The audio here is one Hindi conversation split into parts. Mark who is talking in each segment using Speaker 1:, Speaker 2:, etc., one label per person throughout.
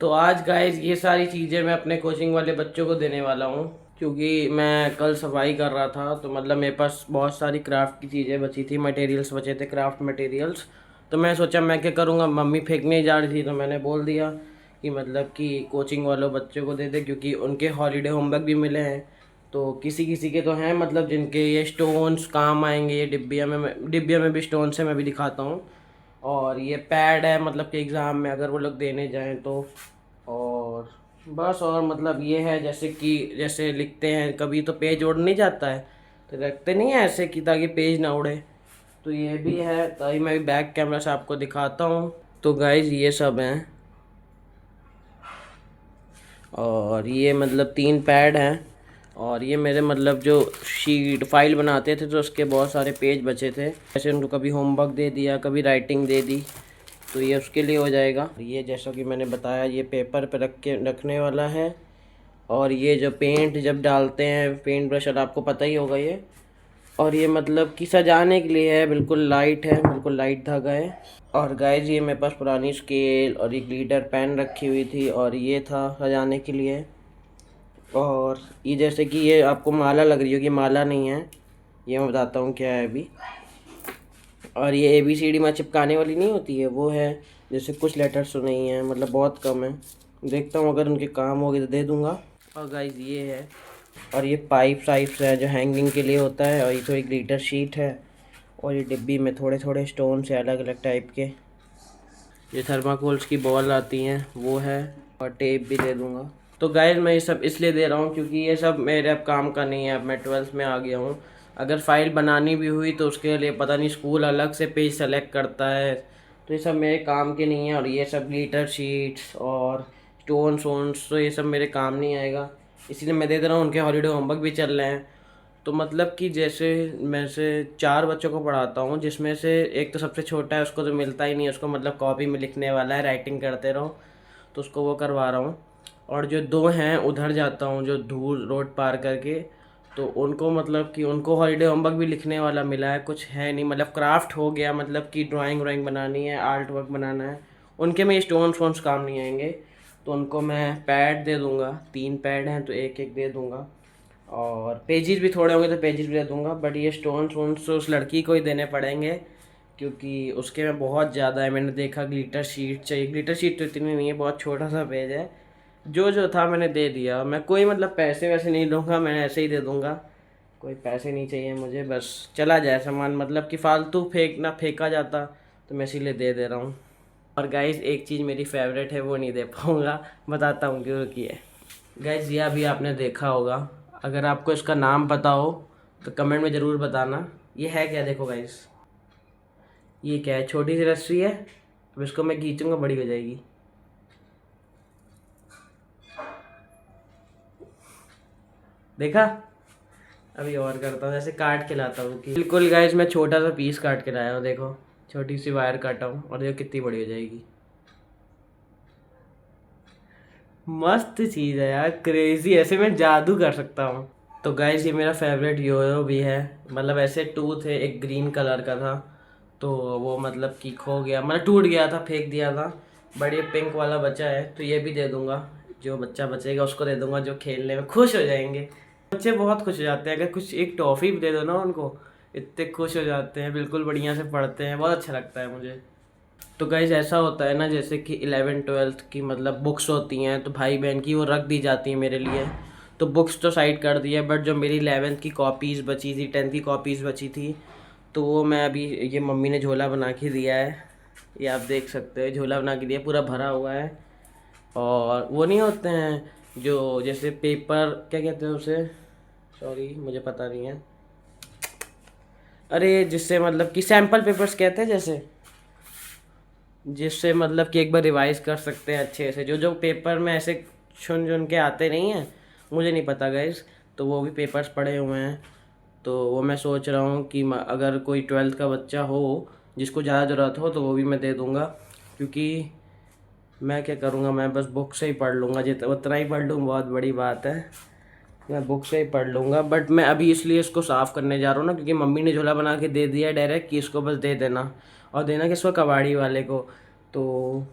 Speaker 1: तो आज गाइस ये सारी चीज़ें मैं अपने कोचिंग वाले बच्चों को देने वाला हूँ, क्योंकि मैं कल सफाई कर रहा था तो मतलब मेरे पास बहुत सारी क्राफ्ट की चीज़ें बची थी, मटेरियल्स बचे थे, क्राफ्ट मटेरियल्स। तो मैं सोचा मैं क्या करूँगा, मम्मी फेंकने जा रही थी तो मैंने बोल दिया कि मतलब कि कोचिंग वालों बच्चों को दे दे, क्योंकि उनके हॉलीडे होमवर्क भी मिले हैं। तो किसी किसी के तो हैं मतलब जिनके ये स्टोन्स काम आएंगे, ये डिब्बिया में भी स्टोन्स है, मैं भी दिखाता हूँ। और ये पैड है मतलब कि एग्ज़ाम में अगर वो लोग देने जाएं तो। और बस, और मतलब ये है जैसे कि जैसे लिखते हैं कभी तो पेज उड़ नहीं जाता है, तो रखते नहीं है ऐसे कि ताकि पेज ना उड़े। तो ये भी है, ताकि मैं भी बैक कैमरा से आपको दिखाता हूँ। तो गाइज ये सब हैं, और ये मतलब 3 पैड हैं। और ये मेरे मतलब जो शीट फाइल बनाते थे तो उसके बहुत सारे पेज बचे थे, ऐसे उनको कभी होमवर्क दे दिया, कभी राइटिंग दे दी, तो ये उसके लिए हो जाएगा। ये जैसा कि मैंने बताया, ये पेपर पे रख के रखने वाला है। और ये जो पेंट जब डालते हैं, पेंट ब्रश आपको पता ही होगा ये। और ये मतलब कि सजाने के लिए है, बिल्कुल लाइट है, बिल्कुल लाइट धागा है। और गाइस ये मेरे पास पुरानी स्केल और एक ग्लिटर पेन रखी हुई थी, और ये था सजाने के लिए। और ये जैसे कि ये आपको माला लग रही होगी, माला नहीं है, ये मैं बताता हूँ क्या है अभी। और ये ABCD में चिपकाने वाली नहीं होती है, वो है। जैसे कुछ लेटर्स तो नहीं है, मतलब बहुत कम है, देखता हूँ अगर उनके काम होगी तो दे दूँगा। और गाइस ये है, और ये पाइप साइप्स है जो हैंगिंग के लिए होता है, और ये थोड़ी ग्लिटर शीट है। और ये डिब्बी में थोड़े थोड़े स्टोन से अलग अलग टाइप के, ये थर्माकोल्स की बॉल आती हैं वो है। और टेप भी दे दूँगा। तो गाइस मैं ये सब इसलिए दे रहा हूँ क्योंकि ये सब मेरे अब काम का नहीं है, अब मैं 12th में आ गया हूँ। अगर फाइल बनानी भी हुई तो उसके लिए पता नहीं स्कूल अलग से पेज सेलेक्ट करता है, तो ये सब मेरे काम के नहीं है। और ये सब ग्लिटर शीट्स और स्टोन वोन्स तो ये सब मेरे काम नहीं आएगा, इसीलिए मैं दे दे रहा हूँ। उनके हॉलीडे होमवर्क भी चल रहे हैं, तो मतलब कि जैसे मैं से 4 बच्चों को पढ़ाता हूँ, जिसमें से एक तो सबसे छोटा है, उसको तो मिलता ही नहीं है, उसको मतलब कॉपी में लिखने वाला है, राइटिंग करते रहो, तो उसको वो करवा रहा हूँ। और जो 2 हैं उधर जाता हूँ जो दूर रोड पार करके, तो उनको मतलब कि उनको हॉलीडे होमवर्क भी लिखने वाला मिला है, कुछ है नहीं, मतलब क्राफ्ट हो गया, मतलब कि ड्राइंग व्राइंग बनानी है, आर्ट वर्क बनाना है। उनके में स्टोन वोन्स काम नहीं आएंगे, तो उनको मैं पैड दे दूँगा। 3 पैड हैं तो एक एक दे दूँगा। और पेजेस भी थोड़े होंगे तो पेजेस भी दे दूँगा, बट ये स्टोन्स वोन्स तो उस लड़की को ही देने पड़ेंगे, क्योंकि उसके में बहुत ज़्यादा है। मैंने देखा ग्लिटर शीट चाहिए, ग्लिटर शीट तो इतनी नहीं है, बहुत छोटा सा पेज है। जो जो था मैंने दे दिया, मैं कोई मतलब पैसे वैसे नहीं लूँगा, मैं ऐसे ही दे दूँगा। कोई पैसे नहीं चाहिए मुझे, बस चला जाए सामान, मतलब कि फालतू फेंका जाता, तो मैं इसीलिए दे दे रहा हूँ। और गाइज एक चीज़ मेरी फेवरेट है, वो नहीं दे पाऊँगा, बताता हूँ क्यों की है। गाइज ये अभी आपने देखा होगा, अगर आपको इसका नाम पता हो तो कमेंट में ज़रूर बताना। ये है क्या, देखो गाइज, ये क्या है, छोटी सी रस्सी है, अब इसको मैं खींचूँगा बड़ी हो जाएगी। देखा, अभी और करता हूँ, जैसे काट के लाता हूँ कि बिल्कुल गाइज मैं छोटा सा पीस काट के लाया हूँ, देखो छोटी सी वायर काटा हूँ, और देखो कितनी बड़ी हो जाएगी। मस्त चीज़ है यार, क्रेजी, ऐसे मैं जादू कर सकता हूँ। तो गाइज ये मेरा फेवरेट योयो भी है, मतलब ऐसे 2 थे, एक ग्रीन कलर का था, तो वो मतलब कि खो गया, मतलब टूट गया था, फेंक दिया था। बट ये पिंक वाला बचा है तो ये भी दे दूंगा, जो बच्चा बचेगा उसको दे दूंगा, जो खेलने में खुश हो जाएंगे। बच्चे बहुत खुश हो जाते हैं, अगर कुछ एक टॉफ़ी भी दे दो ना उनको, इतने खुश हो जाते हैं, बिल्कुल बढ़िया से पढ़ते हैं, बहुत अच्छा लगता है मुझे। तो गाइज़ ऐसा होता है ना, जैसे कि 11th-12th की मतलब बुक्स होती हैं तो भाई बहन की वो रख दी जाती हैं मेरे लिए, तो बुक्स तो साइड कर दी है, बट जो मेरी 11th की कॉपीज़ बची थी, 10th की कॉपीज़ बची थी, तो वो मैं अभी, ये मम्मी ने झोला बना के दिया है, ये आप देख सकते हो, झोला बना के दिया, पूरा भरा हुआ है। और वो नहीं होते हैं जो जैसे पेपर, क्या कहते हैं उसे, सॉरी मुझे पता नहीं है, अरे जिससे मतलब कि सैम्पल पेपर्स कहते हैं, जैसे जिससे मतलब कि एक बार रिवाइज कर सकते हैं अच्छे से, जो जो पेपर में ऐसे चुन चुन के आते नहीं हैं, मुझे नहीं पता गाइस, तो वो भी पेपर्स पड़े हुए हैं। तो वो मैं सोच रहा हूँ कि अगर कोई 12th का बच्चा हो जिसको ज़्यादा ज़रूरत हो तो वो भी मैं दे दूँगा, क्योंकि मैं क्या करूँगा, मैं बस बुक से ही पढ़ लूँगा, जितना उतना ही पढ़ लूँ बहुत बड़ी बात है, मैं बुक से ही पढ़ लूँगा। बट मैं अभी इसलिए इसको साफ़ करने जा रहा हूँ ना, क्योंकि मम्मी ने झोला बना के दे दिया है डायरेक्ट कि इसको बस दे देना, और देना किसको, कबाड़ी वाले को। तो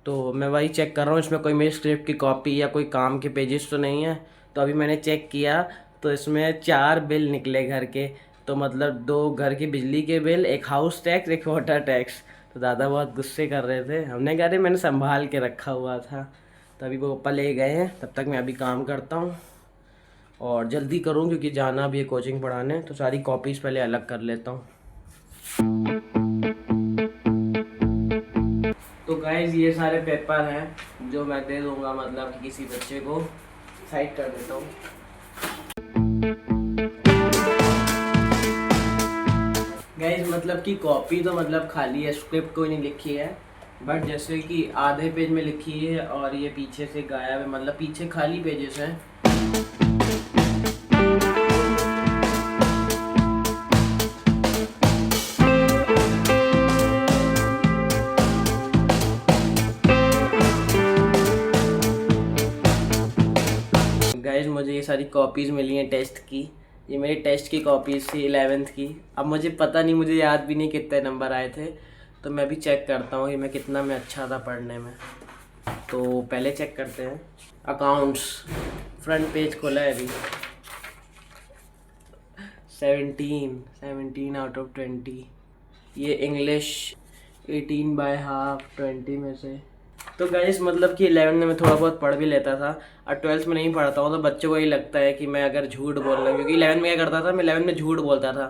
Speaker 1: तो मैं वही चेक कर रहा हूँ इसमें कोई मेरी स्क्रिप्ट की कॉपी या कोई काम के पेजेस तो नहीं है। तो अभी मैंने चेक किया तो इसमें 4 बिल निकले घर के। तो मतलब 2 घर की बिजली के बिल, एक हाउस टैक्स, एक वाटर टैक्स। तो दादा बहुत गुस्से कर रहे थे। हमने कहा अरे मैंने संभाल के रखा हुआ था। तो अभी वो पापा ले गए हैं, तब तक मैं अभी काम करता हूँ और जल्दी करूँ क्योंकि जाना भी है कोचिंग पढ़ाने। तो सारी कॉपीज़ पहले अलग कर लेता हूँ। तो गाइज ये सारे पेपर हैं जो मैं दे दूंगा मतलब कि किसी बच्चे को। साइड कर देता हूँ। गाइज मतलब कि कॉपी तो मतलब खाली है, स्क्रिप्ट कोई नहीं लिखी है। बट जैसे कि आधे पेज में लिखी है और ये पीछे से गायब है, मतलब पीछे खाली पेजेस हैं। गाइज मुझे ये सारी कॉपीज़ मिली हैं टेस्ट की। ये मेरी टेस्ट की कॉपीज़ थी 11th की। अब मुझे पता नहीं, मुझे याद भी नहीं कितने नंबर आए थे। तो मैं भी चेक करता हूँ कि मैं कितना मैं अच्छा था पढ़ने में। तो पहले चेक करते हैं अकाउंट्स। फ्रंट पेज खोला है अभी। 17 आउट ऑफ 20। ये इंग्लिश 18/2 20 में से। तो गाइस मतलब कि 11 में मैं थोड़ा बहुत पढ़ भी लेता था और 12th में नहीं पढ़ता हूँ। तो बच्चों को ही लगता है कि मैं अगर झूठ बोल रहा हूँ, क्योंकि 11 में क्या करता था, मैं 11 में झूठ बोलता था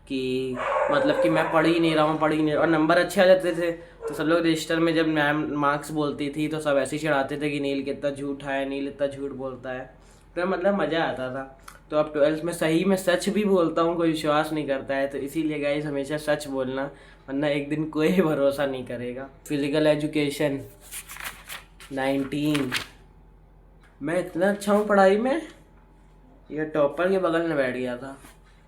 Speaker 1: कि मतलब कि मैं पढ़ ही नहीं रहा हूँ, पढ़ ही नहीं, और नंबर अच्छे आ जाते थे। तो सब लोग रजिस्टर में जब मैम मार्क्स बोलती थी तो सब ऐसे ही चढ़ाते थे कि नील कितना झूठा है, नील इतना झूठ बोलता है। तो मतलब मज़ा आता था। तो अब 12th में सही में सच भी बोलता हूँ, कोई विश्वास नहीं करता है। तो इसीलिए गाइस हमेशा सच बोलना, वरना एक दिन कोई भरोसा नहीं करेगा। Physical education 19। मैं इतना अच्छा हूँ पढ़ाई में, ये टॉपर के बगल में बैठ गया था।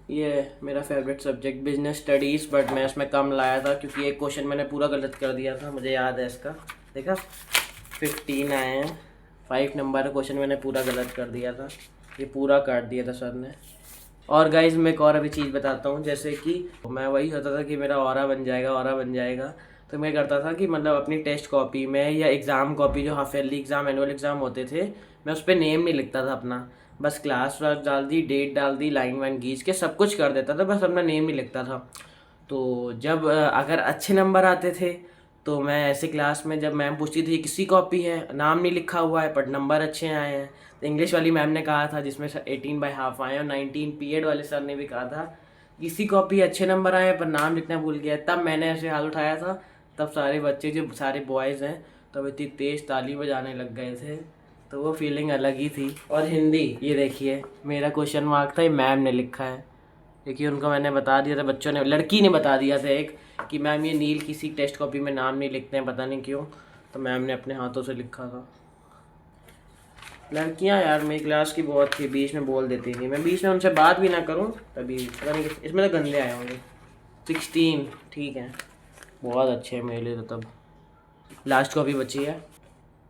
Speaker 1: ये मेरा favourite subject business studies, but मैं इसमें कम लाया था क्योंकि एक क्वेश्चन मैंने पूरा गलत कर दिया था, मुझे याद है इसका। देखा 15 आए हैं, 5 नंबर का क्वेश्चन मैंने पूरा गलत कर दिया था। ये पूरा काट दिया था सर ने। और गाइज मैं एक और अभी चीज़ बताता हूँ, जैसे कि मैं वही होता था कि मेरा ऑरा बन जाएगा, ऑरा बन जाएगा। तो मैं करता था कि मतलब अपनी टेस्ट कॉपी में या एग्ज़ाम कॉपी, जो half yearly exam, annual exam होते थे, मैं उस पर नेम नहीं लिखता था अपना। बस क्लास वास डाल दी, डेट डाल दी, लाइन वाइन खींच के सब कुछ कर देता था, बस अपना नेम नहीं लिखता था। तो जब अगर अच्छे नंबर आते थे तो मैं ऐसे क्लास में जब मैम पूछती थी किसी कॉपी है, नाम नहीं लिखा हुआ है पर नंबर अच्छे आए हैं। तो इंग्लिश वाली मैम ने कहा था जिसमें 18/2 आए और 19, पीएड वाले सर ने भी कहा था किसी कॉपी अच्छे नंबर आए पर नाम लिखना भूल गया। तब मैंने ऐसे हाथ उठाया था, तब सारे बच्चे जो सारे बॉयज़ हैं तब इतनी तेज़ ताली बजाने लग गए थे। तो वो फीलिंग अलग ही थी। और हिंदी, ये देखिए मेरा क्वेश्चन मार्क था, ये मैम ने लिखा है। देखिए उनको मैंने बता दिया था, बच्चों ने, लड़की ने बता दिया था एक, कि मैम ये नील किसी टेस्ट कॉपी में नाम नहीं लिखते हैं, पता नहीं क्यों। तो मैम ने अपने हाथों से लिखा था। लड़कियां यार मेरी क्लास की बहुत थी, बीच में बोल देती थी, मैं बीच में उनसे बात भी ना करूं तभी पता नहीं इसमें तो गंदे आए होंगे। 16 ठीक है, बहुत अच्छे हैं मेरे लिए। तो तब लास्ट कॉपी बची है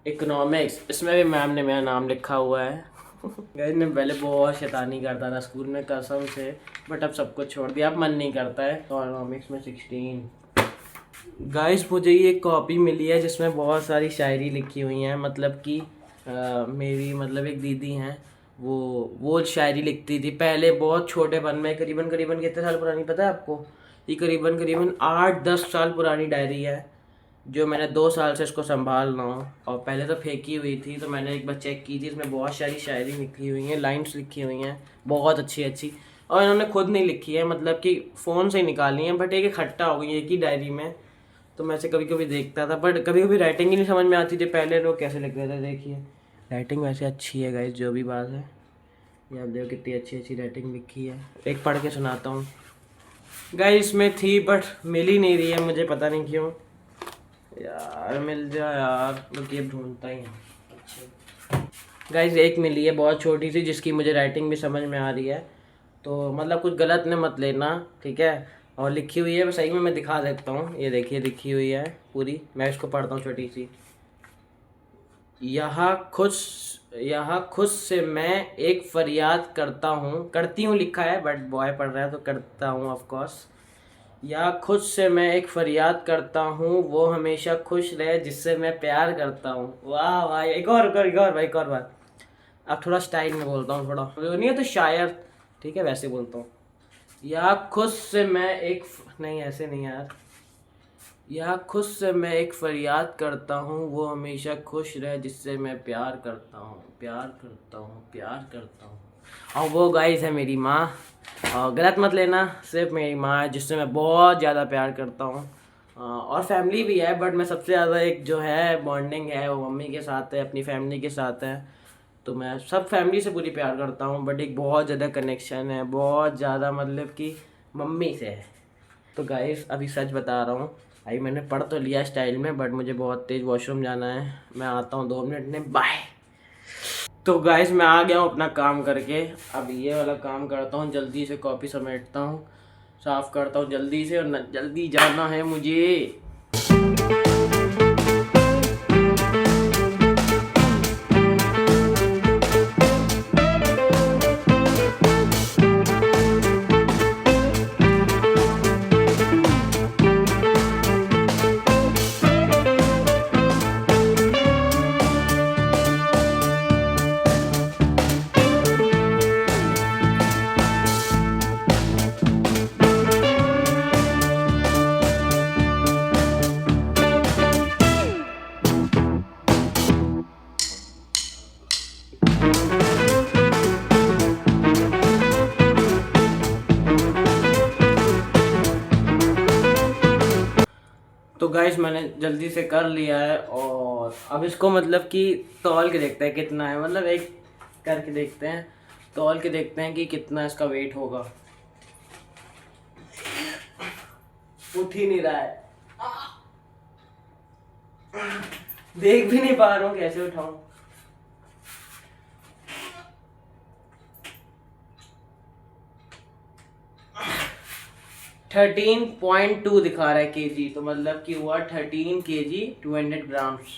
Speaker 1: इकोनॉमिक्स, इसमें भी मैम ने मेरा नाम लिखा हुआ है। गाइस मैं पहले बहुत शैतानी करता था स्कूल में कसम से, बट अब सब कुछ छोड़ दिया, अब मन नहीं करता है। इकोनॉमिक्स में 16। गाइस मुझे ये कॉपी मिली है जिसमें बहुत सारी शायरी लिखी हुई हैं। मतलब कि मेरी मतलब एक दीदी हैं, वो शायरी लिखती थी पहले बहुत छोटेपन में, करीबन करीबन कितने साल पुरानी पता है आपको? ये करीबन करीबन 8-10 साल पुरानी डायरी है जो मैंने 2 साल से इसको संभाल रहा हूँ। और पहले तो फेंकी हुई थी, तो मैंने एक बार चेक की थी, इसमें बहुत सारी शायरी लिखी हुई हैं, लाइन्स लिखी हुई हैं बहुत अच्छी अच्छी। और इन्होंने खुद नहीं लिखी है, मतलब कि फ़ोन से ही निकाली हैं, बट एक इकट्ठा हो गई एक ही डायरी में। तो मैं ऐसे कभी कभी देखता था, बट कभी कभी राइटिंग ही नहीं समझ में आती थी पहले लोग कैसे लिख रहे थे। देखिए राइटिंग वैसे अच्छी है गाइस, जो भी बात है, ये आप देखो कितनी अच्छी अच्छी राइटिंग लिखी है। एक पढ़ के सुनाता हूँ गाइस, इसमें थी बट मिल ही नहीं रही है मुझे, पता नहीं क्यों। यार मिल जा यार, बल्कि अब ढूंढता ही है। अच्छा गाइस एक मिली है बहुत छोटी सी, जिसकी मुझे राइटिंग भी समझ में आ रही है। तो मतलब कुछ गलत न मत लेना, ठीक है। और लिखी हुई है सही में, मैं दिखा देता हूँ, ये देखिए लिखी हुई है पूरी। मैं इसको पढ़ता हूँ छोटी सी। यहाँ खुद से मैं एक फरियाद करता हूँ, करती हूँ लिखा है बट बॉय पढ़ रहा है तो करता हूँ ऑफ कोर्स। या खुद से मैं एक फरियाद करता हूँ, वो हमेशा खुश रहे जिससे मैं प्यार करता हूँ। वाह वाह, एक और भाई, एक और बार। अब थोड़ा स्टाइल में बोलता हूँ, थोड़ा वो नहीं है तो शायर, ठीक है वैसे बोलता हूँ। या खुद से मैं एक, नहीं ऐसे नहीं यार। या खुद से मैं एक फरियाद करता हूँ, वो हमेशा खुश रहे जिससे मैं प्यार करता हूँ, प्यार करता हूँ, प्यार करता हूँ। और वो गाइस है मेरी माँ। और गलत मत लेना, सिर्फ मेरी माँ है जिससे मैं बहुत ज़्यादा प्यार करता हूँ। और फैमिली भी है, बट मैं सबसे ज़्यादा एक जो है बॉन्डिंग है वो मम्मी के साथ है, अपनी फैमिली के साथ है। तो मैं सब फैमिली से पूरी प्यार करता हूँ, बट एक बहुत ज़्यादा कनेक्शन है, बहुत ज़्यादा मतलब कि मम्मी से है। तो गाइस अभी सच बता रहा हूँ, भाई मैंने पढ़ तो लिया स्टाइल में, बट मुझे बहुत तेज़ वॉशरूम जाना है। मैं आता हूँ 2 मिनट में, बाय। तो गाइस मैं आ गया हूँ अपना काम करके। अब ये वाला काम करता हूँ, जल्दी से कॉपी समेटता हूँ, साफ़ करता हूँ जल्दी से, और जल्दी जाना है मुझे। तो गाइस मैंने जल्दी से कर लिया है, और अब इसको मतलब कि तौल के देखते हैं कितना है, मतलब एक करके देखते हैं, तौल के देखते हैं कि कितना इसका वेट होगा। उठ ही नहीं रहा है, देख भी नहीं पा रहा हूँ कैसे उठाऊं। 13.2 दिखा रहा है केजी, तो मतलब कि हुआ 13 केजी 200 ग्राम्स।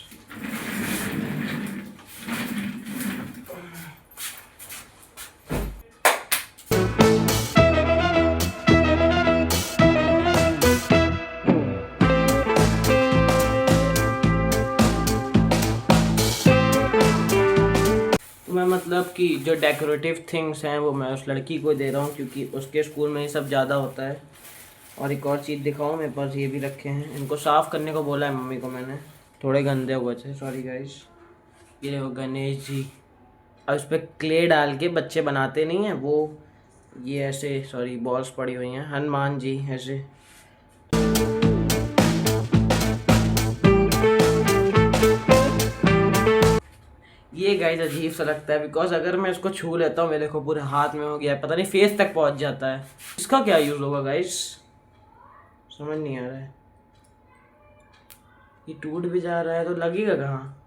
Speaker 1: मैं मतलब कि जो डेकोरेटिव थिंग्स हैं वो मैं उस लड़की को दे रहा हूँ, क्योंकि उसके स्कूल में ये सब ज़्यादा होता है। और एक और चीज़ दिखाऊँ, मेरे पास ये भी रखे हैं, इनको साफ़ करने को बोला है मम्मी को मैंने, थोड़े गंदे हुए थे, सॉरी गाइस। ये देखो गणेश जी, अब इस पर क्ले डाल के बच्चे बनाते नहीं हैं वो, ये ऐसे, सॉरी बॉल्स पड़ी हुई हैं। हनुमान जी ऐसे। ये गाइस अजीब सा लगता है, बिकॉज अगर मैं इसको छू लेता हूँ, मेरे देखो पूरे हाथ में हो गया है, पता नहीं फेस तक पहुँच जाता है। इसका क्या यूज़ होगा गाइस, समझ नहीं आ रहा है। ये टूट भी जा रहा है तो लगेगा कहाँ,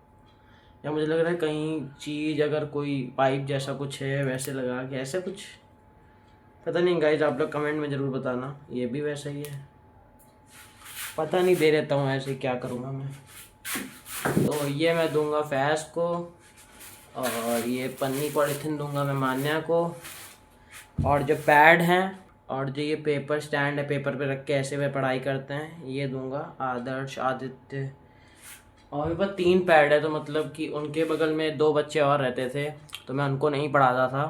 Speaker 1: या मुझे लग रहा है कहीं चीज़, अगर कोई पाइप जैसा कुछ है वैसे लगा के, ऐसा कुछ, पता नहीं गाइस, आप लोग कमेंट में ज़रूर बताना। ये भी वैसा ही है, पता नहीं, दे देता हूँ ऐसे, क्या करूँगा मैं। तो ये मैं दूंगा फैज़ को, और ये पन्नी पॉलीथिन दूंगा मैं मान्या को, और जो पैड हैं और जो ये पेपर स्टैंड है, पेपर पे रख के ऐसे वे पढ़ाई करते हैं, ये दूंगा आदर्श, आदित्य। और मेरे पास 3 पैड है, तो मतलब कि उनके बगल में 2 बच्चे और रहते थे, तो मैं उनको नहीं पढ़ाता था,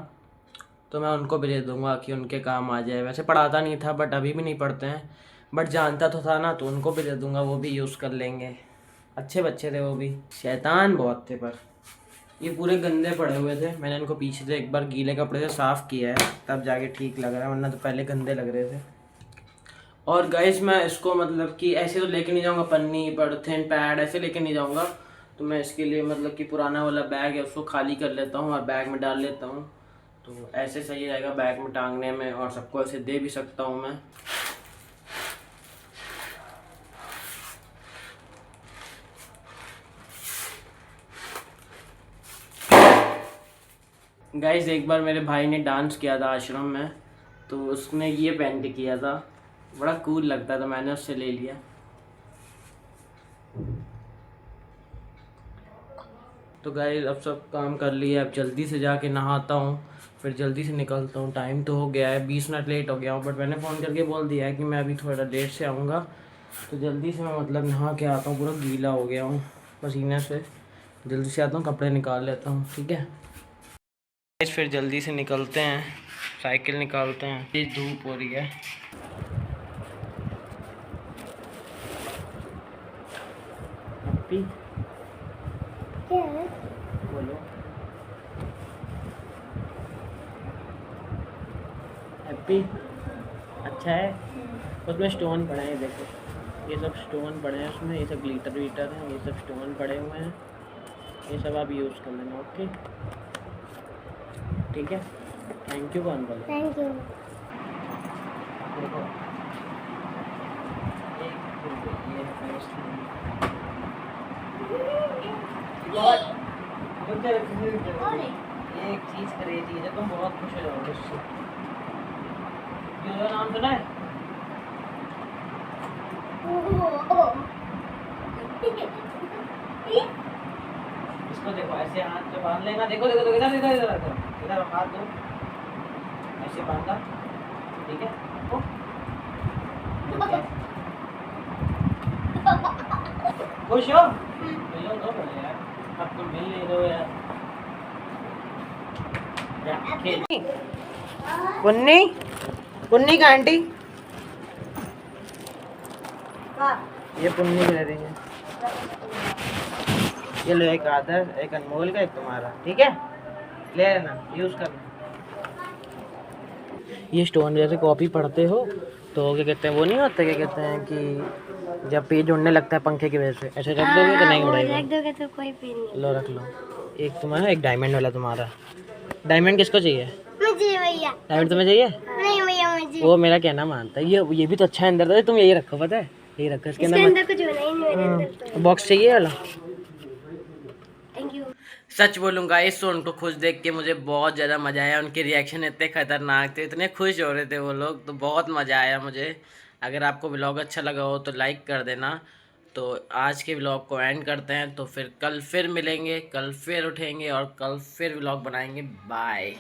Speaker 1: तो मैं उनको भी दे दूंगा कि उनके काम आ जाए। वैसे पढ़ाता नहीं था, बट अभी भी नहीं पढ़ते हैं, बट जानता तो था ना, तो उनको भी दे दूंगा, वो भी यूज़ कर लेंगे। अच्छे बच्चे थे वो भी, शैतान बहुत थे। पर ये पूरे गंदे पड़े हुए थे, मैंने इनको पीछे से एक बार गीले कपड़े से साफ़ किया है, तब जाके ठीक लग रहा है, वरना तो पहले गंदे लग रहे थे। और गाइस मैं इसको मतलब कि ऐसे तो लेके नहीं जाऊंगा, पन्नी पॉलीथिन पैड ऐसे लेके नहीं जाऊंगा, तो मैं इसके लिए मतलब कि पुराना वाला बैग है उसको खाली कर लेता हूँ और बैग में डाल लेता हूँ, तो ऐसे सही रहेगा बैग में टांगने में, और सबको ऐसे दे भी सकता हूँ मैं। गाइस एक बार मेरे भाई ने डांस किया था आश्रम में, तो उसने ये पहन के किया था, बड़ा कूल लगता था, मैंने उससे ले लिया। तो गाइस अब सब काम कर लिया, अब जल्दी से जाके नहाता हूँ, फिर जल्दी से निकलता हूँ। टाइम तो हो गया है, 20 मिनट लेट हो गया हूँ, बट मैंने फ़ोन करके बोल दिया है कि मैं अभी थोड़ा देर से आऊँगा। तो जल्दी से मैं मतलब नहा के आता हूँ, पूरा गीला हो गया हूँ पसीने से। जल्दी से आता हूँ, कपड़े निकाल लेता हूँ, ठीक है। फिर जल्दी से निकलते हैं, साइकिल निकालते हैं। ये धूप हो रही है। हैप्पी
Speaker 2: क्या है?
Speaker 1: बोलो हैप्पी। अच्छा है। उसमें स्टोन पड़े हैं, देखो ये सब स्टोन पड़े हैं उसमें, ये सब ग्लिटर वीटर हैं, ये सब स्टोन पड़े हुए हैं, ये सब आप यूज़ कर लेना। ओके ठीक है। थैंक यू कौन बोला?
Speaker 2: Thank you.
Speaker 1: देखो ये है first one। ये एक चीज़ खरीदी है, तुम बहुत खुश हो जाओगे उससे। ये नाम सुना है? इसको देखो ऐसे हाथ पे बांध लेना। देखो देखो देखो, इधर इधर इधर इधर इधर हाथ दो, ऐसे बांधा, ठीक है। ओ, ठीक है। खुश हो? मिलो दो बोले यार, अब तुम मिल नहीं दो यार। पुन्नी पुन्नी का आंटी, ये पुन्नी रह रही है। ये लो एक आदर, एक अनमोल का, एक तुम्हारा, ठीक है। ले लेना, यूज करना। ये स्टोन जैसे कॉपी पढ़ते हो तो क्या कहते हैं, वो नहीं होता, क्या कहते हैं कि जब पेज उड़ने लगता है पंखे की वजह से, ऐसे रख दोगे तो नहीं उड़ेगा।
Speaker 2: रख दोगे तो कोई पेन नहीं।
Speaker 1: लो रख लो। एक तुम्हारा, एक डायमंड वाला तुम्हारा। डायमंड किसको चाहिए?
Speaker 2: मुझे भैया।
Speaker 1: डायमंड तुम्हें चाहिए?
Speaker 2: नहीं भैया मुझे।
Speaker 1: वो मेरा कहना मानता है। ये भी तो अच्छा है अंदर, तो तुम यही रखो, पता है यही रखो। इसके
Speaker 2: अंदर कुछ होना ही नहीं मेरे अंदर तो।
Speaker 1: बॉक्स चाहिए वाला।
Speaker 2: Thank you.
Speaker 1: सच बोलूँगा, इस उनको खुश देख के मुझे बहुत ज़्यादा मज़ा आया। उनके रिएक्शन इतने खतरनाक थे, इतने खुश हो रहे थे वो लोग, तो बहुत मज़ा आया मुझे। अगर आपको व्लॉग अच्छा लगा हो तो लाइक कर देना। तो आज के व्लॉग को एंड करते हैं, तो फिर कल फिर मिलेंगे, कल फिर उठेंगे और कल फिर व्लॉग बनाएंगे। बाय।